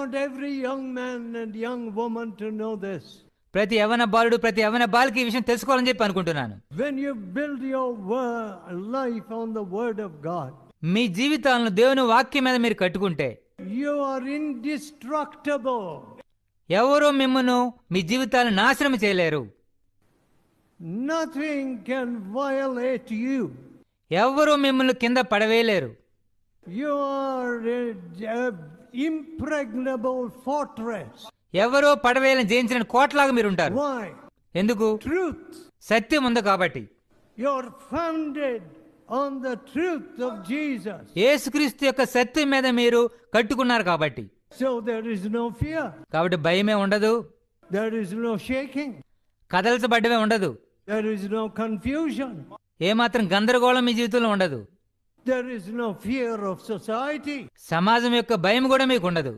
want every young man and young woman to know this. ప్రతి యవ్వన బాలుడు ప్రతి యవ్వన బాలిక ఈ విషయం తెలుసుకోవాలని చెప్పి అనుకుంటున్నాను. When you build your life on the word of God, మీ జీవితాలను దేవుని వాక్యం మీద మీరు కట్టుకుంటే you are indestructible. ఎవరో మిమ్మల్ని మీ జీవితాలను నాశనం చేయలేరు. Nothing can violate you. ఎవరో మిమ్మల్ని కింద పడవేయలేరు. You are an impregnable fortress. ఎవరో పడవేయాలని జయించిన కోటలాగా మీరు ఉంటారు. Why? ఎందుకు? Truth. సత్యం ఉంది కాబట్టి. You are founded on the truth of Jesus. యేసుక్రీస్తు యొక్క సత్యం మీద మీరు కట్టుకున్నారు కాబట్టి. So there is no fear. కాబట్టి భయమే ఉండదు. There is no shaking. కదల్చబడ్డమే ఉండదు. There is no confusion. ఏమాత్రం గందరగోళం మీ జీవితంలో ఉండదు. There is no fear of society. సమాజం యొక్క భయం కూడా మీకు ఉండదు.